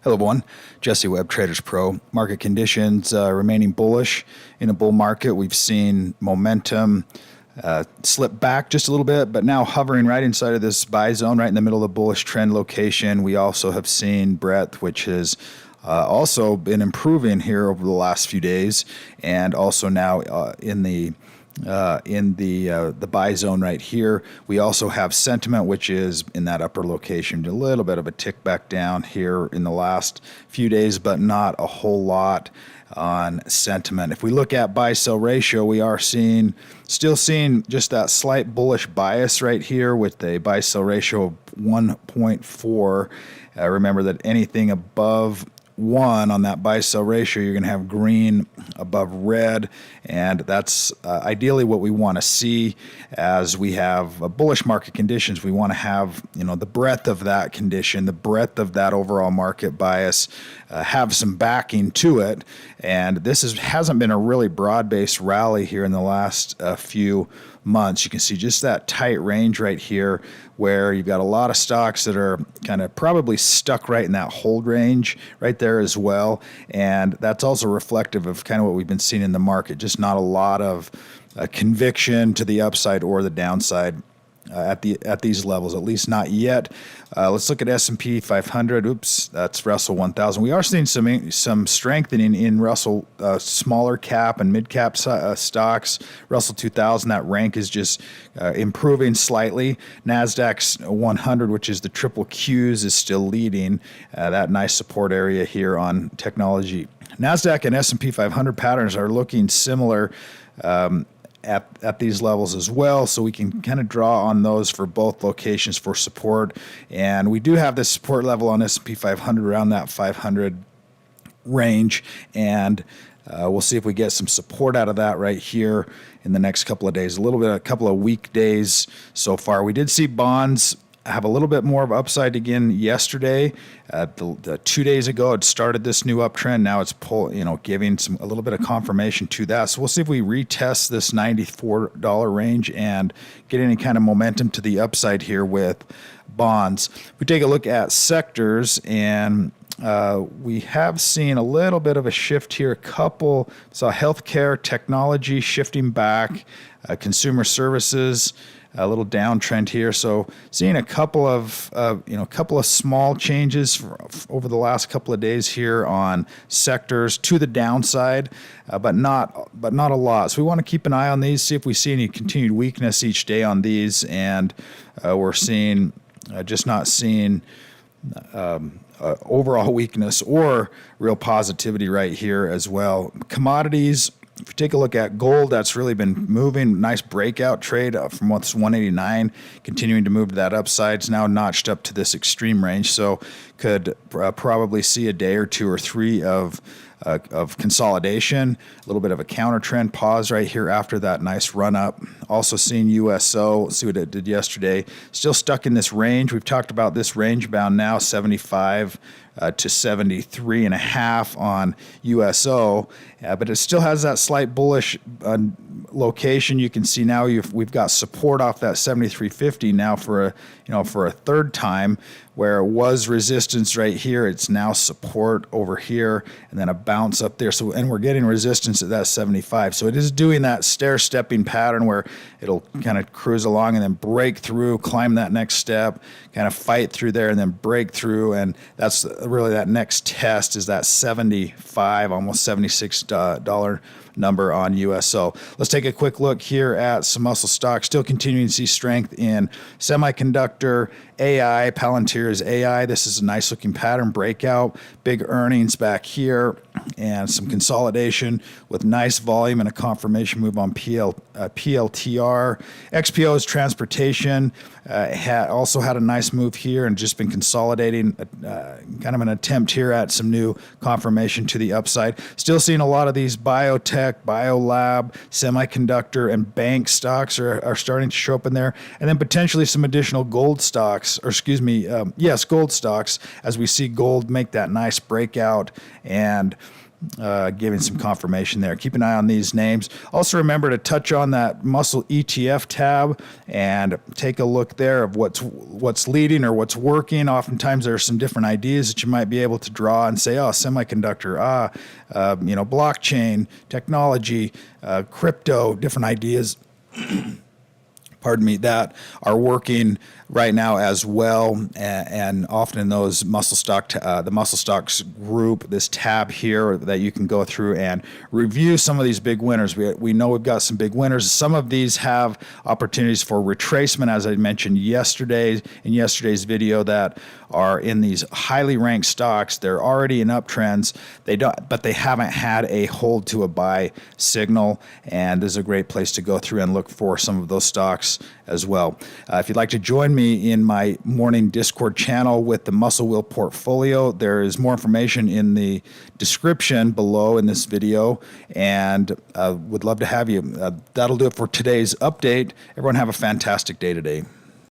Hello, everyone. Jesse Webb, TradersPro. Market conditions remaining bullish in a bull market. We've seen momentum slip back just a little bit, but now hovering right inside of this buy zone, right in the middle of the bullish trend location. We also have seen breadth, which has also been improving here over the last few days, and also now in the buy zone right here. We also have sentiment, which is in that upper location. A little bit of a tick back down here in the last few days, but not a whole lot on sentiment. If we look at buy-sell ratio, we are still seeing just that slight bullish bias right here with a buy-sell ratio of 1.4. Remember that anything above 1 on that buy-sell ratio, you're going to have green above red, and that's ideally what we want to see as we have bullish market conditions. We want to have, the breadth of that condition, the breadth of that overall market bias, have some backing to it. And this hasn't been a really broad-based rally here in the last few months. You can see just that tight range right here where you've got a lot of stocks that are kind of probably stuck right in that hold range right there as well. And that's also reflective of kind of what we've been seeing in the market, just not a lot of conviction to the upside or the downside at these levels, at least not yet. Let's look at S&P 500. Oops, that's Russell 1000. We are seeing some strengthening in Russell smaller cap and mid cap stocks. Russell 2000, that rank is just improving slightly. Nasdaq's 100, which is the triple Qs, is still leading that nice support area here on technology. Nasdaq and S&P 500 patterns are looking similar at these levels as well, so we can kind of draw on those for both locations for support. And we do have this support level on S&P 500 around that 500 range, and we'll see if we get some support out of that right here in the next couple of days. A couple of weak days so far. We did see bonds have a little bit more of upside again yesterday. 2 days ago, it started this new uptrend. Now it's giving a little bit of confirmation to that. So we'll see if we retest this $94 range and get any kind of momentum to the upside here with bonds. If we take a look at sectors, and we have seen a little bit of a shift here. Saw healthcare, technology shifting back, consumer services, a little downtrend here. So seeing a couple of small changes over the last couple of days here on sectors to the downside, but not a lot. So we want to keep an eye on these, see if we see any continued weakness each day on these, and we're not seeing overall weakness or real positivity right here as well. Commodities. If you take a look at gold, that's really been moving. Nice breakout trade from what's 189, continuing to move to that upside. It's now notched up to this extreme range, so could probably see a day or two or three of consolidation, a little bit of a counter trend pause right here after that nice run up. Also seeing USO, see what it did yesterday. Still stuck in this range. We've talked about this range bound now, 75 to 73.5 on USO, but it still has that slight bullish location. You can see now we've got support off that 73.50 now for a third time, where it was resistance right here. It's now support over here, and then a bounce up there. And we're getting resistance at that 75. So it is doing that stair-stepping pattern where it'll kind of cruise along and then break through, climb that next step, kind of fight through there, and then break through. And that's really that next test is that 75, almost $76 number on USO. Let's take a quick look here at some muscle stocks. Still continuing to see strength in semiconductor, AI, Palantir's AI. This is a nice looking pattern breakout. Big earnings back here and some consolidation with nice volume and a confirmation move on PLTR. XPO's transportation also had a nice move here and just been consolidating, kind of an attempt here at some new confirmation to the upside. Still seeing a lot of these biotech, biolab, semiconductor, and bank stocks are starting to show up in there. And then potentially some additional gold stocks, gold stocks, as we see gold make that nice breakout and giving some confirmation there. Keep an eye on these names. Also remember to touch on that muscle ETF tab and take a look there of what's leading or what's working. Oftentimes there are some different ideas that you might be able to draw and say, oh, semiconductor, blockchain, technology, crypto, different ideas pardon me, that are working right now as well, and often in those the muscle stocks group, this tab here that you can go through and review some of these big winners. We know we've got some big winners. Some of these have opportunities for retracement, as I mentioned in yesterday's video, that are in these highly ranked stocks. They're already in uptrends. But they haven't had a hold to a buy signal, and this is a great place to go through and look for some of those stocks as well. If you'd like to join me in my morning Discord channel with the Muscle Wheel portfolio, there is more information in the description below in this video, and would love to have you. That'll do it for today's update. Everyone have a fantastic day today.